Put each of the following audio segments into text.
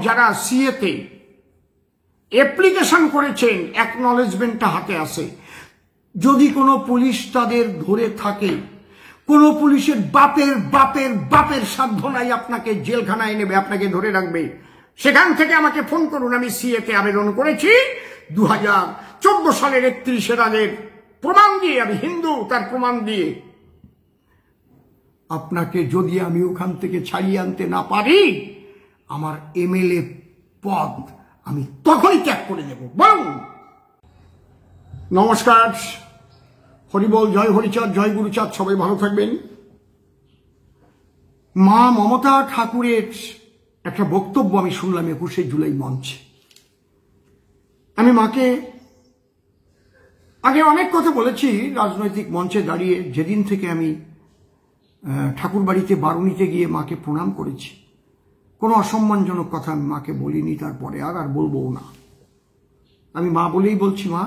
যারা সিএতে অ্যাপ্লিকেশন করেছেন অ্যাকনলেজমেন্টটা হাতে আসে, যদি কোনো পুলিশ তাদের ধরে থাকে, কোনো পুলিশের বাপের বাপের বাপের সাধ্য নাই আপনাকে জেলখানায় নেবে, আপনাকে ধরে রাখবে, সেখান থেকে আমাকে ফোন করুন। আমি সিএতে আবেদন করেছি 2014 সালের 31 আগের প্রমাণ দিয়ে, আমি হিন্দু তার প্রমাণ দিয়ে। আপনাকে যদি আমি ওখান থেকে ছাড়িয়ে আনতে না পারি, আমার এমএলএ পদ আমি তখনই ত্যাগ করে দেব। বলুন। নমস্কার, হরিবল, জয় হরিচাঁদ, জয় গুরুচাঁদ, সবাই ভালো থাকবেন। মা মমতা ঠাকুরের একটা বক্তব্য আমি শুনলাম 21শে জুলাই মঞ্চে। আমি মাকে আগে অনেক কথা বলেছি রাজনৈতিক মঞ্চে দাঁড়িয়ে, যেদিন থেকে আমি ঠাকুর বাড়িতে বারুণীতে গিয়ে মাকে প্রণাম করেছি, কোনো অসম্মানজনক কথা আমি মাকে বলিনি, তারপরে আর বলবও না। আমি মা বলেই বলছি, মা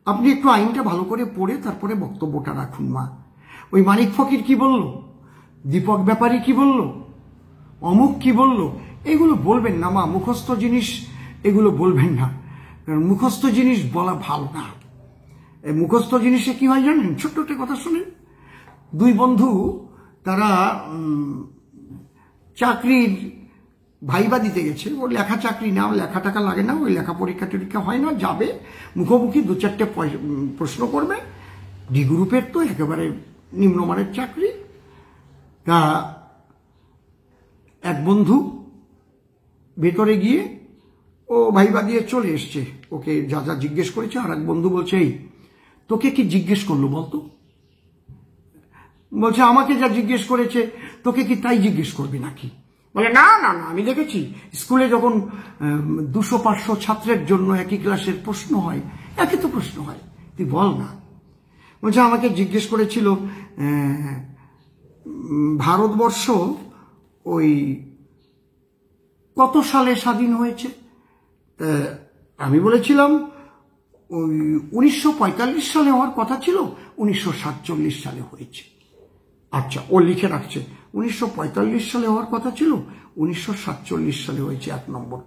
আপনি একটু আইনটা ভালো করে পড়ে তারপরে বক্তব্যটা রাখুন। মা, ওই মানিক ফকির কি বলল, দীপক ব্যাপারী কি বলল, অমুক কি বলল, এগুলো বলবেন না মা, মুখস্থ জিনিস এগুলো বলবেন না, কারণ মুখস্থ জিনিস বলা ভালো না। এই মুখস্থ জিনিসে কি হয় জানেন? ছোট্ট একটা কথা শুনেন। দুই বন্ধু তারা চাকরির ভাইবা দিতে গেছে। ওর লেখা চাকরি না, লেখা টাকা লাগে না, ওই লেখা পরীক্ষা টরীক্ষা হয় না, যাবে মুখোমুখি 2-4টে প্রশ্ন করবে। ডি গ্রুপের তো একেবারে নিম্নমানের চাকরি। তা এক বন্ধু ভেতরে গিয়ে ও ভাইবা দিয়ে চলে এসছে, ওকে যা যা জিজ্ঞেস করেছে। আর এক বন্ধু বলছে, এই তোকে কি জিজ্ঞেস করলো বলতো? বলছে, আমাকে যা জিজ্ঞেস করেছে তোকে কি তাই জিজ্ঞেস করবি নাকি? বলে, না না না, আমি দেখেছি স্কুলে যখন 200-500 ছাত্রের জন্য একই ক্লাসের প্রশ্ন হয়, একই তো প্রশ্ন হয়, তুই বল না। বলছে, আমাকে জিজ্ঞেস করেছিল ভারতবর্ষ ওই কত সালে স্বাধীন হয়েছে। আমি বলেছিলাম ওই 1945 সালে হওয়ার কথা ছিল, 1947 সালে হয়েছে। আচ্ছা, ও লিখে রাখছে 1945 সালে হওয়ার কথা ছিল, 1947 সালে হয়েছে, 1 নম্বর।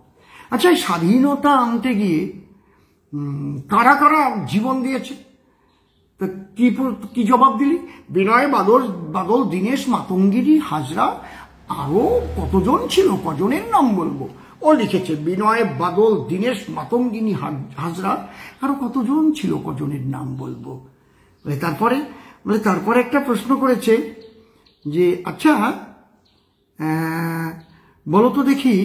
আচ্ছা, এই স্বাধীনতা আনতে গিয়ে কারা কারা জীবন দিয়েছে? তো কি জবাব দিলি? বিনয় বাদল, দীনেশ, মাতঙ্গিনী, হাজরা, আরো কতজন ছিল, কজনের নাম বলবো? ও লিখেছে বিনয় বাদল, দীনেশ, মাতঙ্গিনী, হাজরা, আরো কতজন ছিল, কজনের নাম বলবো? তারপরে একটা প্রশ্ন করেছে যে, আচ্ছা বলো তো দেখি,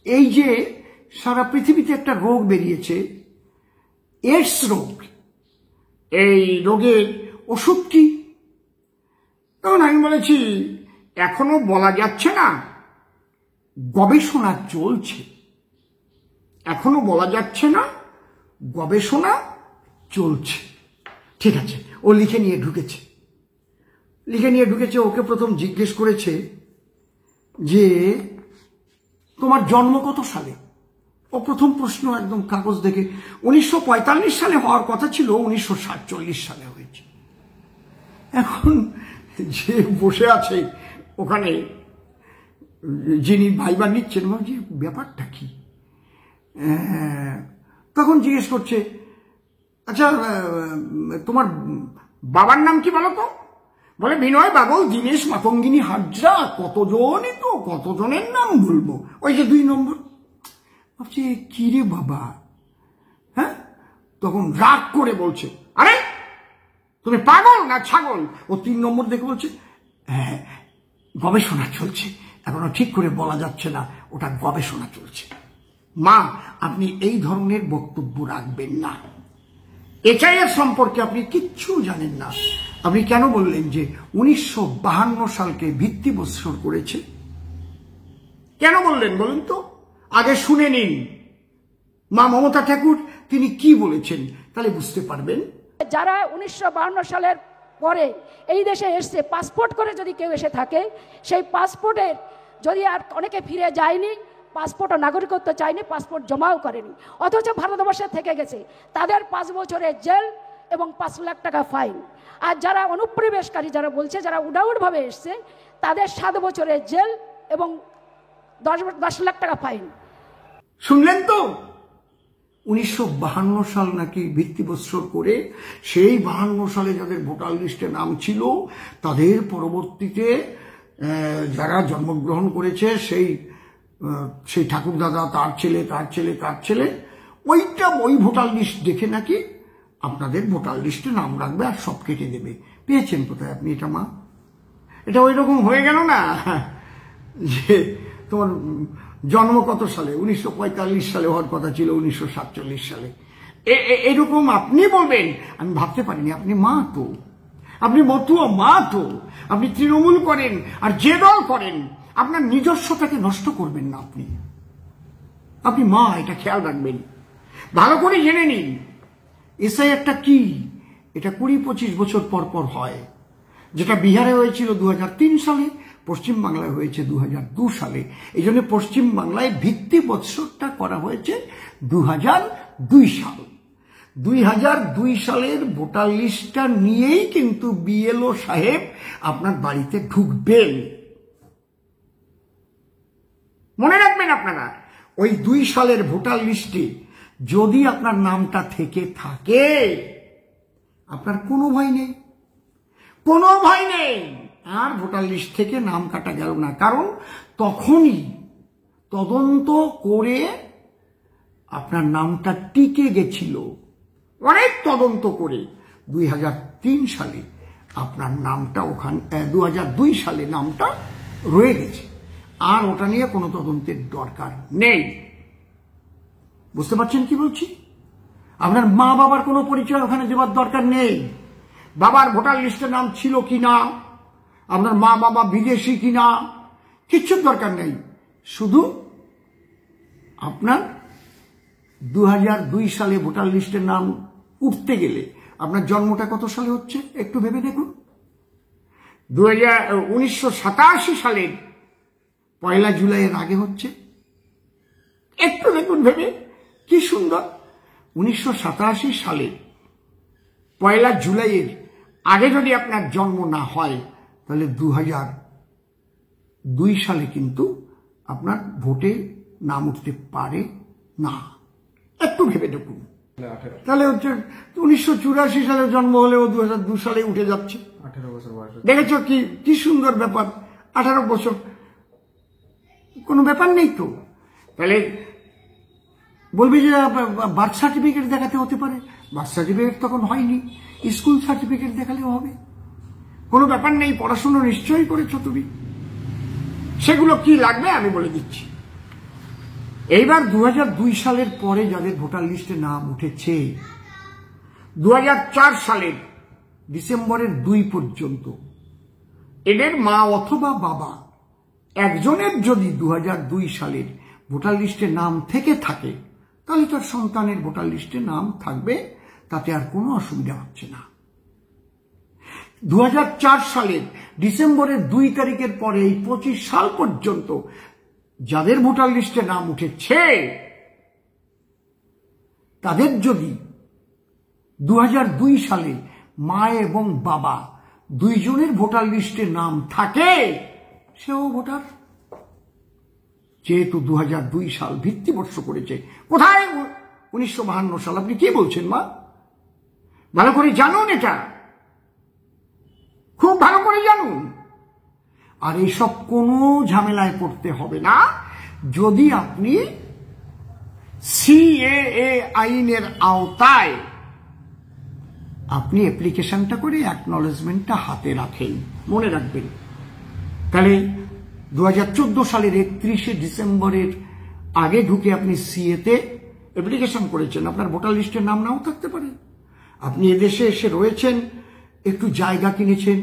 এই যে সারা পৃথিবীতে একটা রোগ বেরিয়েছে, এইডস রোগ, এই রোগের ওষুধ কি? তখন আমি বলেছি, এখনো বলা যাচ্ছে না, গবেষণা চলছে। এখনো বলা যাচ্ছে না, গবেষণা চলছে। ঠিক আছে, ও লিখে নিয়ে ঢুকেছে। ওকে প্রথম জিজ্ঞেস করেছে যে, তোমার জন্ম কত সালে? ও প্রথম প্রশ্ন একদম কাগজ দেখে 1945 সালে হওয়ার কথা ছিল, 1947 সালে হয়েছে। এখন যে বসে আছে ওখানে, যিনি ভাইবা নিচ্ছেন, যে ব্যাপারটা কি? তখন জিজ্ঞেস করছে, আচ্ছা তোমার বাবার নাম কি বলো তো? বলে, বিনয় বাদল, দীনেশ, মাতঙ্গিনী, হাজরা, কতজনই তো, কতজনের নাম বলবো? ওই যে 2 নম্বর। ভাবছি, কি রে বাবা, হ্যাঁ? তখন রাগ করে বলছে, আরে তুমি পাগল না ছাগল? ও 3 নম্বর দেখে বলছে, হ্যাঁ গবেষণা চলছে, এখনো ঠিক করে বলা যাচ্ছে না, ওটা গবেষণা চলছে। মা, আপনি এই ধরনের বক্তব্য রাখবেন না। এর সম্পর্কে আপনি কিচ্ছু জানেন না। আপনি কেন বললেন যে 1952 সালকে ভিত্তি বৎসর করেছে? কেন বললেন বলুন তো? আগে শুনে নিন মা মমতা ঠাকুর তিনি কি বলেছেন, তাহলে বুঝতে পারবেন। যারা 1952 সালের পরে এই দেশে এসছে, পাসপোর্ট করে যদি কেউ এসে থাকে, সেই পাসপোর্টের যদি আর অনেকে ফিরে যায়নি, পাসপোর্ট ও নাগরিকত্ব চায়নি, পাসপোর্ট জমাও করেনি, অথচ ভারতবর্ষে থেকে গেছে, তাদের 5 বছরের জেল এবং 5 লাখ টাকা ফাইন। আর যারা অনুপ্রবেশকারী যারা বলছে, যারা উডাউটভাবে এসছে, তাদের 7 বছরের জেল এবং 10 লাখ টাকা ফাইন। শুনলেন তো? 1952 সাল নাকি ভিত্তিবৎসর করে, সেই 52 সালে যাদের ভোটার লিস্টে নাম ছিল তাদের পরবর্তীতে যারা জন্মগ্রহণ করেছে সেই ঠাকুরদাদা, তার ছেলে ওই ভোটার লিস্ট দেখে নাকি আপনাদের ভোটার লিস্টে নাম রাখবে আর সব কেটে দেবে। পেয়েছেন কোথায় আপনি এটা মা? এটা ওই রকম হয়ে গেল না যে তোমার জন্ম কত সালে? 1945 সালে হওয়ার কথা ছিল, 1947 সালে। এরকম আপনি বলবেন? আমি ভাবতে পারিনি। আপনি মা তো, আপনি মতুয়া মা তো, আপনি তৃণমূল করেন আর যে দল করেন, আপনার নিজস্বতাকে নষ্ট করবেন না। আপনি মা, এটা খেয়াল রাখবেন, ভালো করে জেনে নিন। এসআই একটা কি? এটা 20-25 বছর পর পর হয়। যেটা বিহারে হয়েছিল 2003 সালে, পশ্চিমবাংলায় হয়েছে 2002 সালে। এই জন্য পশ্চিমবাংলায় ভিত্তি বৎসরটা করা হয়েছে 2002 সাল। 2002 সালের ভোটার লিস্টটা নিয়েই কিন্তু বিএলও সাহেব আপনার বাড়িতে ঢুকবেন। মনে রাখবেন আপনারা, ওই 2 সালের ভোটার লিস্টে যদি আপনার নামটা থেকে থাকে, আপনার কোনো ভয় নেই, কোনো ভয় নেই। আর ভোটার লিস্ট থেকে নাম কাটা গেল না, কারণ তখনই তদন্ত করে আপনার নামটা টিকে গেছিল। অনেক তদন্ত করে 2003 সালে আপনার নামটা ওখানে, 2002 সালে নামটা রয়ে গেছে। আর ওটা নিয়ে কোনো তদন্তের দরকার নেই। বুঝতে পারছেন কি বলছি? আপনার মা বাবার কোনো পরিচয় ওখানে দেওয়ার দরকার নেই। বাবার ভোটার লিস্টে নাম ছিল কিনা, আপনার মা বাবা বিদেশি কিনা, কিচ্ছুর দরকার নেই। শুধু আপনার 2002 সালে ভোটার লিস্টের নাম উঠতে গেলে আপনার জন্মটা কত সালে হচ্ছে একটু ভেবে দেখুন। 1987 সালের 1 জুলাইয়ের আগে হচ্ছে। একটু দেখুন ভেবে, কি সুন্দর। 1987 সালে 1 জুলাইয়ের আগে যদি আপনার জন্ম না হয়, তাহলে 2002 সালে কিন্তু আপনার ভোটে নাম উঠতে পারে না। একটু ভেবে দেখুন। তাহলে হচ্ছে 1984 সালে জন্ম হলেও 2002 সালে উঠে যাচ্ছে। 18 বছর বয়স। দেখেছ কি সুন্দর ব্যাপার। 18 বছর কোনো ব্যাপার নেই তো। তাহলে বলবি যে বার্থ সার্টিফিকেট দেখাতে হতে পারে, বার্থ সার্টিফিকেট তখন হয়নি, স্কুল সার্টিফিকেট দেখালেও হবে, কোনো ব্যাপার নেই। পড়াশোনা নিশ্চয়ই করেছো তুমি। সেগুলো কি লাগবে আমি বলে দিচ্ছি। এইবার 2002 সালের পরে যাদের ভোটার লিস্টে নাম উঠেছে, 2004 সালের ডিসেম্বরের 2 পর্যন্ত এদের মা অথবা বাবা একজনের যদি 2002 সালের ভোটার লিস্টে নাম থেকে থাকে, তাহলে তার সন্তানের ভোটার লিস্টে নাম থাকবে, তাতে আর কোনো অসুবিধা হচ্ছে না। 2004 সালের ডিসেম্বরের 2 তারিখের পরে এই 25 সাল পর্যন্ত যাদের ভোটার লিস্টে নাম উঠেছে, তাদের যদি 2002 সালে মা এবং বাবা দুইজনের ভোটার লিস্টে নাম থাকে, সেও ভোটার। যেহেতু 2002 সাল ভিত্তিবর্ষ করেছে, কোথায় 1952 সাল? আপনি কি বলছেন মা? ভালো করে জানুন, এটা খুব ভালো করে জানুন। আর এইসব কোনো ঝামেলায় পড়তে হবে না যদি আপনি সিএএ আইনের আওতায় আপনি অ্যাপ্লিকেশনটা করে অ্যাকনলেজমেন্টটা হাতে রাখেন। মনে রাখবেন, তাহলে 2014 সালের 31শে ডিসেম্বরের আগে ঢুকে আপনি সিএতে অ্যাপ্লিকেশন করেছেন, আপনার ভোটার লিস্টের নাম নাও থাকতে পারে। আপনি এদেশে এসে রয়েছেন, একটু জায়গা কিনেছেন,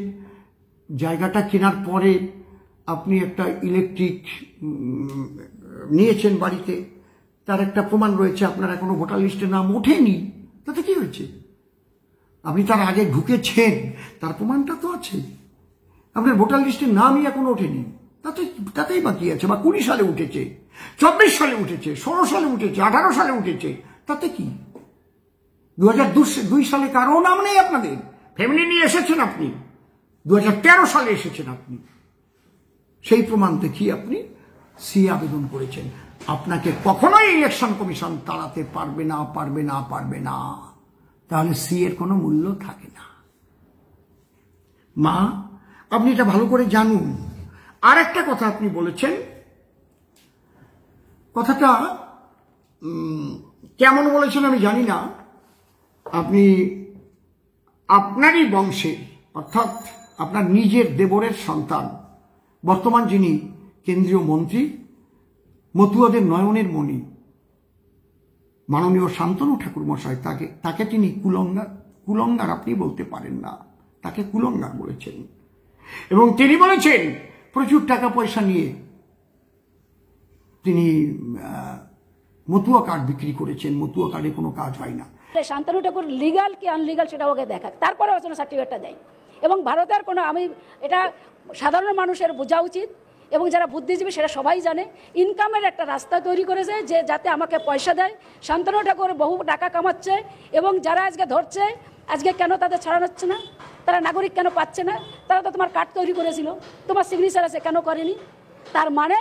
জায়গাটা কেনার পরে আপনি একটা ইলেকট্রিক নিয়েছেন বাড়িতে, তার একটা প্রমাণ রয়েছে, আপনার এখনো ভোটার লিস্টে নাম ওঠেনি, তাতে কি হয়েছে? আপনি তার আগে ঢুকেছেন, তার প্রমাণটা তো আছে। আপনার ভোটার লিস্টের নামই এখনো ওঠেনি, তাতেই বাকি আছে। বা 20 সালে উঠেছে, 24 সালে উঠেছে, 16 সালে উঠেছে, 18 সালে উঠেছে, তাতে কি? 2002 সালে কারো নাম নেই আপনাদের, ফ্যামিলি নিয়ে এসেছেন আপনি, 2013 সালে এসেছেন আপনি, সেই প্রমাণ দেখিয়ে আপনি সি আবেদন করেছেন। আপনাকে কখনোই ইলেকশন কমিশন তাড়াতে পারবে না, পারবে না, পারবে না। তাহলে সি এর কোনো মূল্য থাকে না। মা, আপনি এটা ভালো করে জানুন। আর একটা কথা আপনি বলেছেন, কথাটা কেমন বলেছেন আমি জানি না। আপনি আপনারই বংশের, অর্থাৎ আপনার নিজের দেবরের সন্তান, বর্তমান যিনি কেন্দ্রীয় মন্ত্রী, মতুয়াদের নয়নের মণি মাননীয় শান্তনু ঠাকুর মশাই, তাকে তিনি কুলঙ্গার আপনি বলতে পারেন না, তাকে কুলঙ্গার বলেছেন। এবং তিনি বলেছেন প্রচুর টাকা পয়সা নিয়ে তিনি মতুয়া কার্ড বিক্রি করেছেন, মতুয়া কার্ডে কোনো কাজ হয় না। শান্তনু ঠাকুর লিগাল কি আনলিগাল সেটা ওকে দেখাক, তারপরে ওখানে সার্টিফিকেটটা দেয়। এবং ভারতের কোনো, আমি এটা সাধারণ মানুষের বোঝা উচিত, এবং যারা বুদ্ধিজীবী সেটা সবাই জানে, ইনকামের একটা রাস্তা তৈরি করেছে যে যাতে আমাকে পয়সা দেয়। শান্তনু ঠাকুর বহু টাকা কামাচ্ছে, এবং যারা আজকে ধরছে, আজকে কেন তাদের ছাড়ানো হচ্ছে না? তারা নাগরিক কেন পাচ্ছে না? তারা তো তোমার কার্ড তৈরি করেছিল, তোমার সিগনেচার আছে, কেন করেনি? তার মানে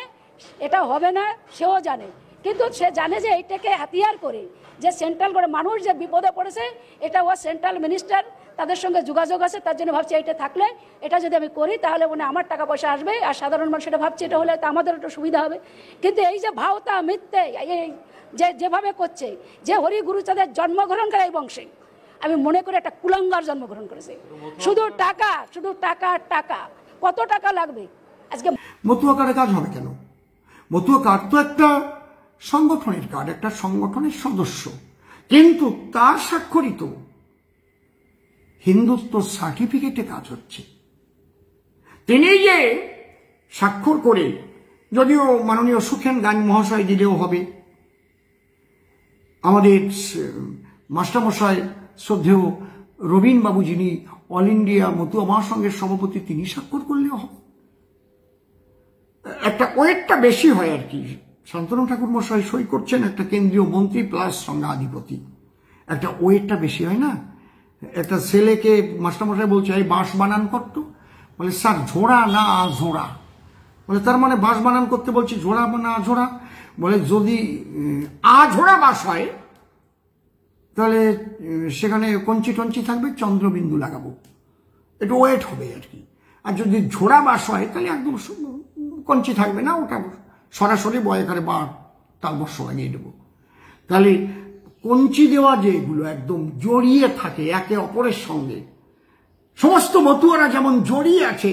এটা হবে না, সেও জানে। কিন্তু সে জানে যে এইটাকে হাতিয়ার করে যে সেন্ট্রাল করে মানুষ যে বিপদে পড়েছে, এটা ও সেন্ট্রাল মিনিস্টার, তাদের সঙ্গে যোগাযোগ আছে, তার জন্য ভাবছে এইটা থাকলে, এটা যদি আমি করি তাহলে মানে আমার টাকা পয়সা আসবে, আর সাধারণ মানুষ এটা ভাবছে এটা হলে তো আমাদের একটু সুবিধা হবে। কিন্তু এই যে ভাওতা মিথ্যে এই যেভাবে করছে, যে হরি গুরুচাঁদের জন্মগ্রহণ করে এই বংশে, আমি মনে করি একটা কুলঙ্গার জন্মগ্রহণ করেছে। শুধু টাকা, শুধু টাকা, টাকা, কত টাকা লাগবে আজকে? মতুয়া কার্ডে কাজ হবে কেন? মতুয়া কার্ড তো একটা সংগঠনের কার্ড, একটা সংগঠনের সদস্য, কিন্তু তার স্বাক্ষরিত হিন্দুত্ব সার্টিফিকেটে কাজ হচ্ছে। তিনি যে স্বাক্ষর করে, যদিও মাননীয় সুখেন গান মহাশয় দিলেও হবে, আমাদের মাস্টারমশাই শ্রদ্ধেয় রবীন বাবু যিনি অল ইন্ডিয়া মতুয়া মহাসংঘের সভাপতি, তিনি স্বাক্ষর করলেও হবে। একটা ওয়েটটা বেশি হয় আর কি। শান্তনু ঠাকুর মশাই সই করছেন, একটা কেন্দ্রীয় মন্ত্রী প্লাস সংঘাধিপতি, একটা ওয়েটটা বেশি হয় না। একটা ছেলেকে মাস্টারমশাই বলছে এই বাঁশ বানান করতো, বলে স্যার ঝোড়া না ঝোড়া, বলে তার মানে বাঁশ বানান করতে বলছি, ঝোড়া না ঝোড়া, বলে যদি ঝোড়া বাঁশ হয় তাহলে সেখানে কঞ্চি টঞ্চি থাকবে, চন্দ্রবিন্দু লাগাবো, একটু ওয়েট হবে আর কি। আর যদি ঝোড়া বাঁশ হয় তাহলে একদম কঞ্চি থাকবে না, ওটা সরাসরি বয়কারে বা তালবর্ষ লাগিয়ে দেবো। তাহলে কঞ্চি দেওয়া যেগুলো একদম জড়িয়ে থাকে একে অপরের সঙ্গে, সমস্ত মতুয়ারা যেমন জড়িয়ে আছে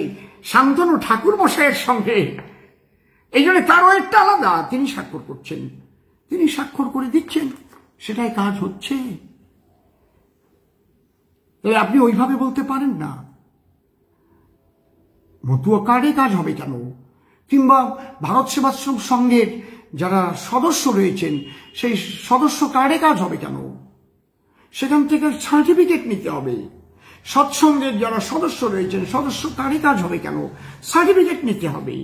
শান্তনু ঠাকুর মশাইয়ের সঙ্গে, এই জন্য তারও একটা আলাদা। তিনি স্বাক্ষর করছেন, তিনি স্বাক্ষর করে দিচ্ছেন, সেটাই কাজ হচ্ছে। তাই আপনি ওইভাবে বলতে পারেন না মতুয়া কার্ডে কাজ হবে কেন, কিংবা ভারত সেবাশ্রম সংঘের যারা সদস্য রয়েছেন সেই সদস্য কার্ডে কাজ হবে কেন? সেখান থেকে সার্টিফিকেট নিতে হবে। সৎসঙ্গের যারা সদস্য রয়েছেন সদস্য কার্ডে কাজ হবে কেন? সার্টিফিকেট নিতে হবে,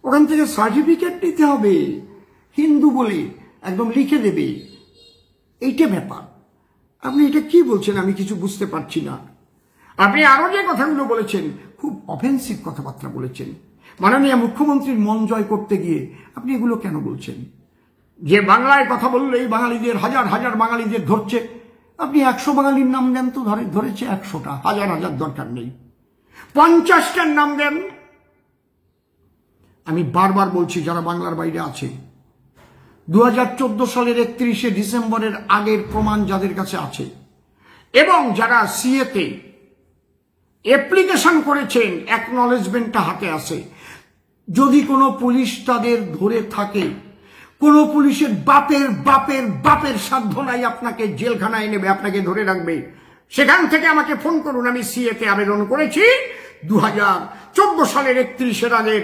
ওখান থেকে সার্টিফিকেট নিতে হবে, হিন্দু বলে একদম লিখে দেবে। এইটা ব্যাপার। আপনি এটা কি বলছেন আমি কিছু বুঝতে পারছি না। আপনি আরো যে কথাগুলো বলেছেন খুব অফেন্সিভ কথাবার্তা বলেছেন। মাননীয় মুখ্যমন্ত্রীর মন জয় করতে গিয়ে আপনি এগুলো কেন বলছেন? যে বাংলায় কথা বললেই বাঙালিদের, হাজার হাজার বাঙালিদের ধরছে, আপনি 100 বাঙালির নাম দেন তো, ধরেছে 100টা, হাজার হাজার দরকার নেই, 50টার নাম দেন। আমি বারবার বলছি যারা বাংলার বাইরে আছে, 2014 সালের 31শে ডিসেম্বরের আগের প্রমাণ যাদের কাছে আছে, এবং যারা সিএতে অ্যাপ্লিকেশন করেছেন অ্যাকনলেজমেন্টটা হাতে আছে, যদি কোনো পুলিশ তাদের ধরে থাকে, কোনো পুলিশের বাপের বাপের বাপের সাধ্য নাই আপনাকে জেলখানায় নেবে, আপনাকে ধরে রাখবে, সেখান থেকে আমাকে ফোন করুন। আমি সিএতে আবেদন করেছি 2014 সালের 31-এর আগের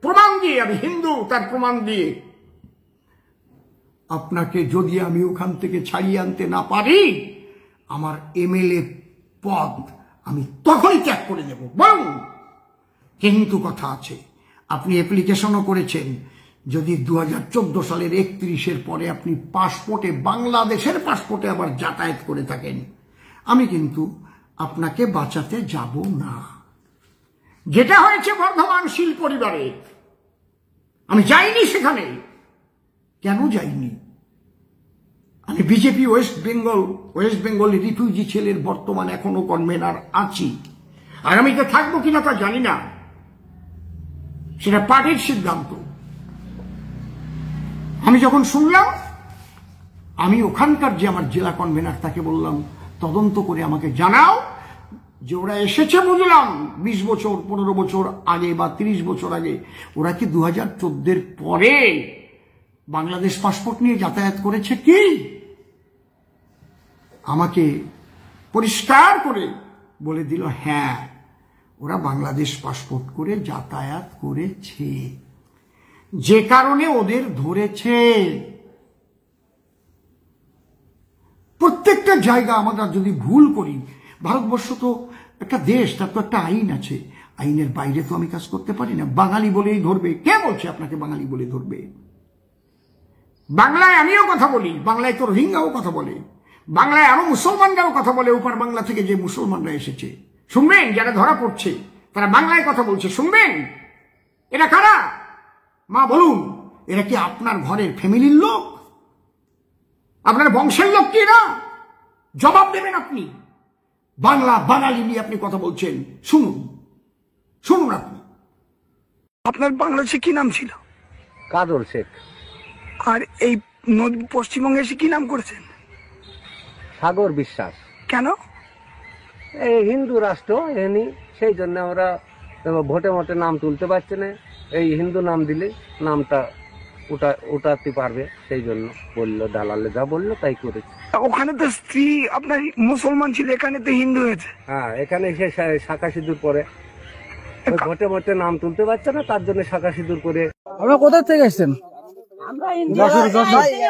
প্রমাণ দিয়ে, আমি হিন্দু তার প্রমাণ দিয়ে। আপনাকে যদি আমি ওখান থেকে ছাড়িয়ে আনতে না পারি, আমার এমএলএ পদ আমি তখনই ত্যাগ করে দেব। বলুন, কিন্তু কথা আছে, আপনি অ্যাপ্লিকেশনও করেছেন, যদি 2014 সালের 31-এর পরে আপনি পাসপোর্টে, বাংলাদেশের পাসপোর্টে আবার যাতায়াত করে থাকেন, আমি কিন্তু আপনাকে বাঁচাতে যাব না। যেটা হয়েছে বর্ধমান শীল পরিবারে, আমি যাইনি সেখানে। কেন যাইনি? আমি বিজেপি ওয়েস্ট বেঙ্গল রিফিউজি ছেলের বর্তমান এখনো কনভেনার আছি। আগামীতে থাকবো কিনা তা জানি না, সেটা পার্টির সিদ্ধান্ত। আমি যখন শুনলাম, আমি ওখানকার যে আমার জেলা কনভেনার তাকে বললাম, তদন্ত করে আমাকে জানাও যে ওরা এসেছে, বুঝলাম 20 বছর 15 বছর আগে বা 30 বছর আগে, ওরা কি 2014-এর পরে বাংলাদেশ পাসপোর্ট নিয়ে যাতায়াত করেছে কি? আমাকে পরিষ্কার করে বলে দিল, হ্যাঁ, ওরা বাংলাদেশ পাসপোর্ট করে যাতায়াত করেছে, যে কারণে ওদের ধরেছে। প্রত্যেকটা জায়গা আমরা যদি ভুল করি, ভারতবর্ষ তো একটা দেশ, তার তো একটা আইন আছে, আইনের বাইরে তো আমি কাজ করতে পারি না। বাঙালি বলেই ধরবে? কে বলছে আপনাকে বাঙালি বলে ধরবে? বাংলায় আমিও কথা বলি, বাংলায় তো রোহিঙ্গাও কথা বলে, বাংলায় আরো মুসলমানরাও কথা বলে। ওপার বাংলা থেকে যে মুসলমানরা এসেছে, শুনবেন, যারা ধরা পড়ছে তারা বাংলায় কথা বলছে, শুনবেন। এরা কারা? মা বলুন, এরা কি আপনার ঘরের ফ্যামিলির লোক? আপনার বংশের লোক কি এরা? জবাব দেবেন আপনি। বাংলা বাঙালি নিয়ে আপনি কথা বলছেন, শুনুন শুনুন আপনি। আপনার বাংলাদেশে কি নাম ছিল? কাদর শেখ। আর এই পশ্চিমবঙ্গে এসে কি নাম করেছেন? সাগর বিশ্বাস। কেন? এই হিন্দু রাষ্ট্র এনি, সেই জন্য আমরা ভোটে মোটে নাম তুলতে পারছি না। এই হিন্দু নাম দিলে নামটা উঠাতে পারবে, সেই জন্য বললো, দালালে যা বললো তাই করেছে। ওখানে তো স্ত্রী আপনার মুসলমান ছিল, এখানে তো হিন্দু হয়েছে। হ্যাঁ, এখানে এসে শাখা সিঁদুর পরে ভোটে মোটে নাম তুলতে পারছে না, তার জন্য শাখা সিঁদুর করে। আমরা কোথা থেকে এসেছেন? আমরা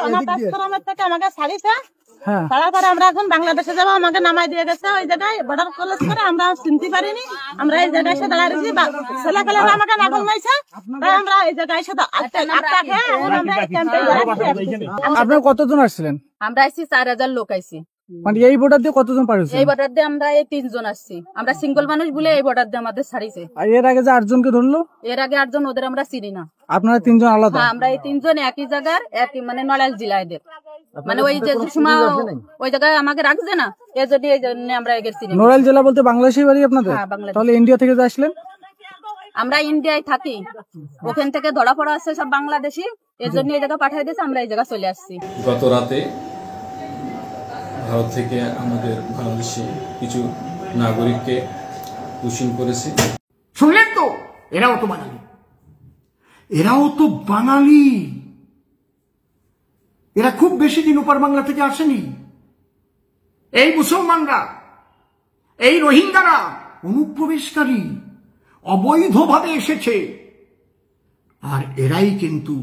অনাথ থেকে আমাকে ছাড়িছে, হ্যাঁ, ছাড়ার পরে আমরা এখন বাংলাদেশে যাবো, আমাকে নামাই দিয়ে গেছে ওই জায়গায় বর্ডার ক্রস করে। আমরা চিনতে পারিনি, আমরা এই জায়গায় এসে দাঁড়িয়েছি, ছেলে পেলেরা আমাকে নাগল মাইছে, তাই আমরা এই জায়গায় এসে আপনারা কতজন আসছিলেন? আমরা আসছি 4000 লোক আইছি। মানে এই বর্ডার দিয়ে কতজন পার হয়েছে? এই বর্ডার দিয়ে আমরা এই 3 জন আসছি। আমরা সিঙ্গল মানুষ বলে এই বর্ডার দিয়ে আমাদের ছাড়িছে। আর এর আগে যে 8 জনকে ধরলো? এর আগে 8 জন, ওদের আমরা চিনি না। আপনারা 3 জন আলাদা? হ্যাঁ, আমরা এই 3 জন একই জায়গার, একই মানে নড়াইল জেলায়। মানে ওই যে সময় ওই জায়গায় আমাকে রাখছে না, এই জন্য আমরা এগের চিনি। নড়াইল জেলা বলতে বাংলাদেশে বাড়ি আপনাদের? হ্যাঁ, বাংলাদেশ। তাহলে ইন্ডিয়া থেকে যে আসলেন? আমরা ইন্ডিয়ায় থাকি, ওখান থেকে ধরা পড়া আছে সব বাংলাদেশি, এর জন্য এই জায়গা পাঠিয়ে দিয়েছে, আমরা এই জায়গা চলে আসছি। গত রাতে ভারত থেকে আমাদের বাংলাদেশে কিছু নাগরিককে পুশিং করেছে। শুনলেন তো? এরাও তো বাঙালি, এরাও তো বাঙালি। এরা খুব বেশি দিন ওপার বাংলা থেকে আসেনি। এই মুসলমানরা, এই রোহিঙ্গারা অনুপ্রবেশকারী, অবৈধভাবে এসেছে। আর এরাই কিন্তু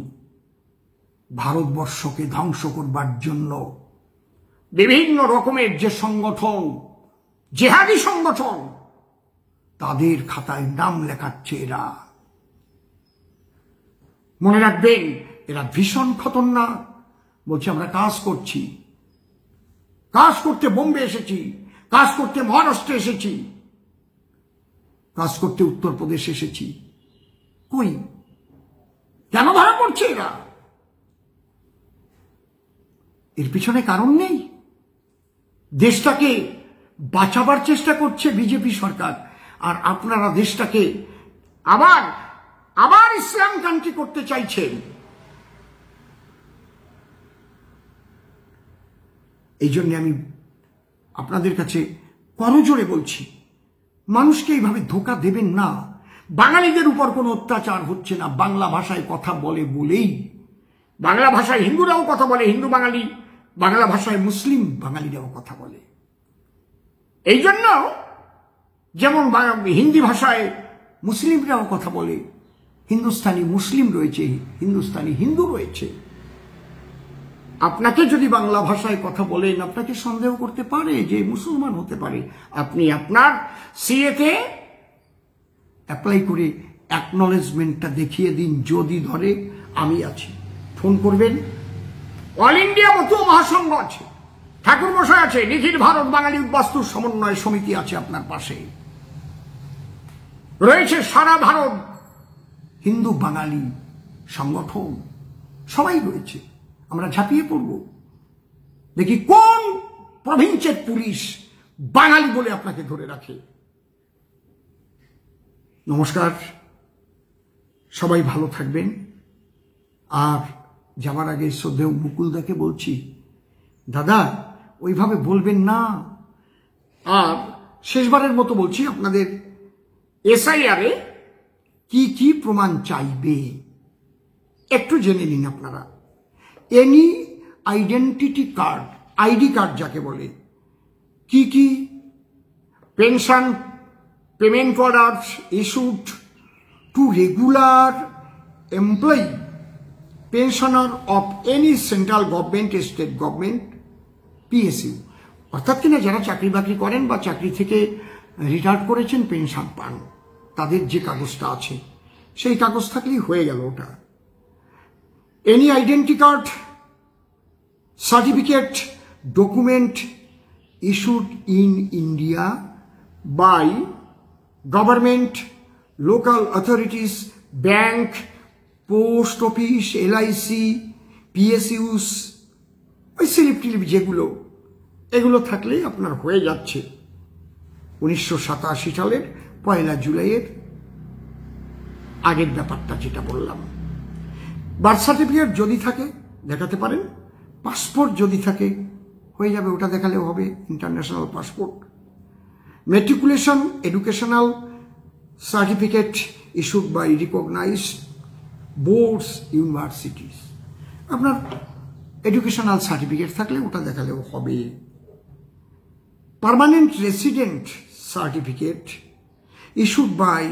ভারতবর্ষকে ধ্বংস করবার জন্য বিভিন্ন রকমের যে সংগঠন, জেহাদি সংগঠন, তাদের খাতায় নাম লেখাচ্ছে এরা। মনে রাখবেন, এরা ভীষণ খতরনাক। বলছে আমরা কাজ করছি, কাজ করতে বোম্বে এসেছি, কাজ করতে মহারাষ্ট্রে এসেছি, কাজ করতে উত্তরপ্রদেশ এসেছি। কই, কেন ধরা পড়ছে এরা? এর পিছনে কারণ নেই। দেশটাকে বাঁচাবার চেষ্টা করছে বিজেপি সরকার, আর আপনারা দেশটাকে আবার আবার ইসলাম কান্ট্রি করতে চাইছেন। এই জন্য আমি আপনাদের কাছে করজোড়ে বলছি, মানুষকে এইভাবে ধোঁকা দেবেন না। বাঙালিদের উপর কোনো অত্যাচার হচ্ছে না, বাংলা ভাষায় কথা বলে বলেই। বাংলা ভাষায় হিন্দুরাও কথা বলে, হিন্দু বাঙালি, বাংলা ভাষায় মুসলিম বাঙালিরাও কথা বলে। এই জন্য যেমন হিন্দি ভাষায় মুসলিমরাও কথা বলে, হিন্দুস্তানি মুসলিম রয়েছে, হিন্দুস্তানি হিন্দু রয়েছে। আপনাকে যদি বাংলা ভাষায় কথা বলেন, আপনাকে সন্দেহ করতে পারে যে মুসলমান হতে পারে। আপনি আপনার সিএতে অ্যাপ্লাই করে অ্যাকনলেজমেন্টটা দেখিয়ে দিন, যদি ধরে আমি আছি, ফোন করবেন। অল ইন্ডিয়া মতুয়া মহাসংঘ আছে, ঠাকুর মশাই আছে, নিখিল ভারত বাঙালি উদ্বাস্তু সমন্বয় সমিতি আছে আপনার পাশে, রয়েছে সারা ভারত হিন্দু বাঙালি সংগঠন, সবাই রয়েছে। আমরা ঝাঁপিয়ে পড়ব, দেখি কোন প্রভিন্সের পুলিশ বাঙালি বলে আপনাকে ধরে রাখে। নমস্কার, সবাই ভালো থাকবেন। আর যাওয়ার আগে শ্রদ্ধেয় মুকুলদাকে বলছি, দাদা ওইভাবে বলবেন না। আর শেষবারের মতো বলছি, আপনাদের এসআইআরে কি কি প্রমাণ চাইবে একটু জেনে নিন আপনারা। Any identity card, ID card যাকে বলে, কি কি pension payment orders issued to regular employee pensioner of any central government, state government, PSU, অর্থাৎ কিনা যারা চাকরি বাকরি করেন বা চাকরি থেকে রিটায়ার করেছেন, পেনশন পান, তাদের যে কাগজটা আছে সেই কাগজ থাকলেই হয়ে গেল ওটা। Any identity card, certificate, document issued in India by government, local authorities, bank, post office, LIC, PSUs, ওই স্লিপ টিলিপ যেগুলো, এগুলো থাকলেই আপনার হয়ে যাচ্ছে। 1987 সালের 1 জুলাইয়ের আগের ব্যাপারটা যেটা বললাম। বার্থ সার্টিফিকেট যদি থাকে দেখাতে পারেন, পাসপোর্ট যদি থাকে হয়ে যাবে, ওটা দেখালেও হবে, international passport. Matriculation educational certificate issued by recognised boards, universities, আপনার এডুকেশনাল সার্টিফিকেট থাকলে ওটা দেখালেও হবে। Permanent resident certificate issued by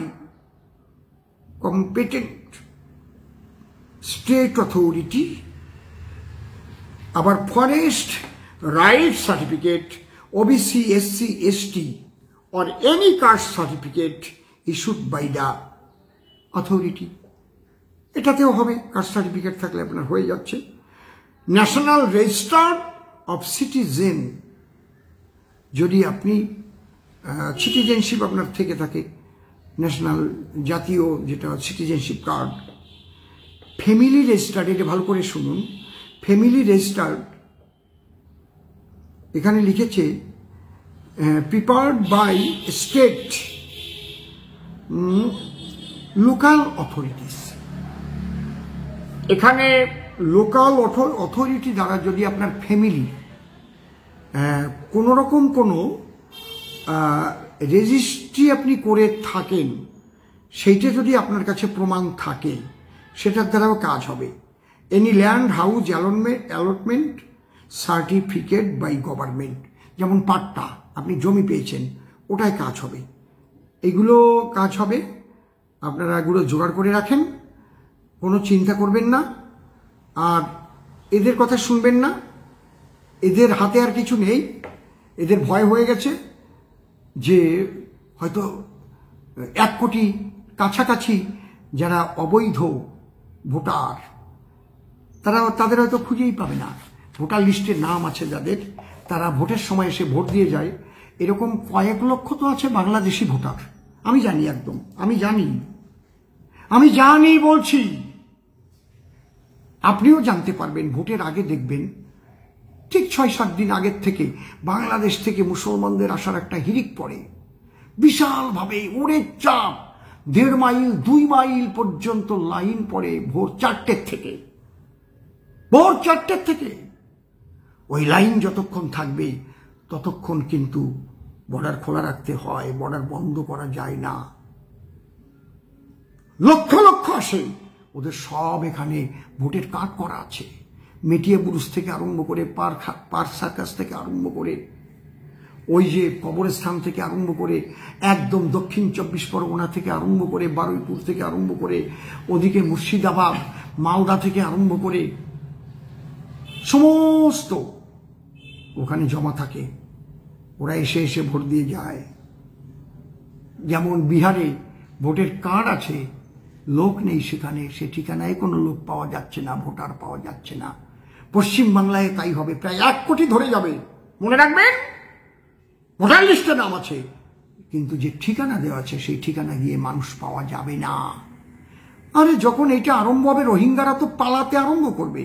competent state authority, আবার forest right certificate, OBC, SC, ST or any caste certificate issued by the authority, এটাতেও হবে, caste certificate থাকলে আপনার হয়ে যাচ্ছে। ন্যাশনাল রেজিস্টার অফ সিটিজেন, যদি আপনি সিটিজেনশিপ আপনার থেকে থাকে, ন্যাশনাল জাতীয় যেটা সিটিজেনশিপ কার্ড। ফ্যামিলি রেজিস্টার্ড, এটা ভালো করে শুনুন, ফ্যামিলি রেজিস্টার্ড এখানে লিখেছে প্রিপার্ড বাই স্টেট লোকাল অথরিটিস। এখানে লোকাল অথরিটি দ্বারা যদি আপনার ফ্যামিলি কোনো রকম কোনো রেজিস্ট্রি আপনি করে থাকেন, সেইটা যদি আপনার কাছে প্রমাণ থাকে, সেটার দ্বারাও কাজ হবে। Any land house allotment certificate by government, যেমন পাট্টা, আপনি জমি পেয়েছেন, ওটাই কাজ হবে। এগুলো কাজ হবে, আপনারা এগুলো জোগাড় করে রাখেন, কোনো চিন্তা করবেন না। আর এদের কথা শুনবেন না, এদের হাতে আর কিছু নেই, এদের ভয় হয়ে গেছে যে হয়তো 1 কোটি কাছাকাছি যারা অবৈধ ভোটার, তাদের হয়তো খুঁজেই পাবে না। ভোটার লিস্টে নাম আছে যাদের, তারা ভোটের সময় এসে ভোট দিয়ে যায়, এরকম কয়েক লক্ষ তো আছে বাংলাদেশি ভোটার। আমি জানি, একদম আমি জানি বলছি, আপনিও জানতে পারবেন। ভোটের আগে দেখবেন ঠিক 6-7 দিন আগের থেকে বাংলাদেশ থেকে মুসলমানদের আসার একটা হিড়িক পড়ে, বিশালভাবে ওরে চাপ, 1.5 মাইল 2 মাইল পর্যন্ত লাইন পড়ে ভোর 4টের থেকে। ওই লাইন যতক্ষণ থাকবে ততক্ষণ কিন্তু বর্ডার খোলা রাখতে হয়, বর্ডার বন্ধ করা যায় না। লক্ষ লক্ষ আসে, ওদের সব এখানে ভোটের কার্ড করা আছে। মেটিয়া বুরুজ থেকে আরম্ভ করে পার্ক সার্কাস থেকে আরম্ভ করে ওই যে কবরস্থান থেকে আরম্ভ করে একদম দক্ষিণ 24 পরগনা থেকে আরম্ভ করে বারুইপুর থেকে আরম্ভ করে ওদিকে মুর্শিদাবাদ মালদা থেকে আরম্ভ করে সমস্ত ওখানে জমা থাকে। ওরা এসে এসে ভোট দিয়ে যায়। যেমন বিহারে ভোটের কার্ড আছে, লোক নেই সেখানে, সে ঠিকানায় কোনো লোক পাওয়া যাচ্ছে না, ভোটার পাওয়া যাচ্ছে না। পশ্চিমবাংলায় তাই হবে, প্রায় 1 কোটি ধরে যাবে। মনে রাখবেন, ভোটার লিস্টে নাম আছে, কিন্তু যে ঠিকানা দেওয়া আছে সেই ঠিকানা গিয়ে মানুষ পাওয়া যাবে না। আরে যখন এটা আরম্ভ হবে, রোহিঙ্গারা তো পালাতে আরম্ভ করবে।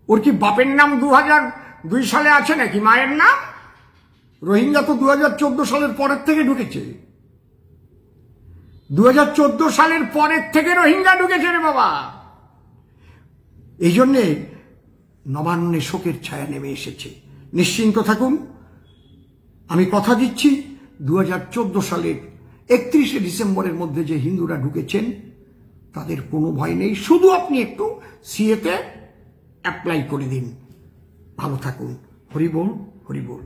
ওর কি বাপের নাম 2002 সালে আছে নাকি মায়ের নাম? রোহিঙ্গা তো 2014 সালের পরের থেকে ঢুকেছে। 2014 সালের পরের থেকে রোহিঙ্গা ঢুকেছে রে বাবা। এই জন্যে নবান্নে শোকের ছায়া নেমে এসেছে। নিশ্চিন্ত থাকুন, আমি কথা দিচ্ছি 2014 সালের 31শে ডিসেম্বরের মধ্যে যে হিন্দুরা ঢুকেছেন তাদের কোনো ভয় নেই। শুধু আপনি একটু সিএতে অ্যাপ্লাই করে দিন। ভালো থাকুন। হরি বল, হরি বল।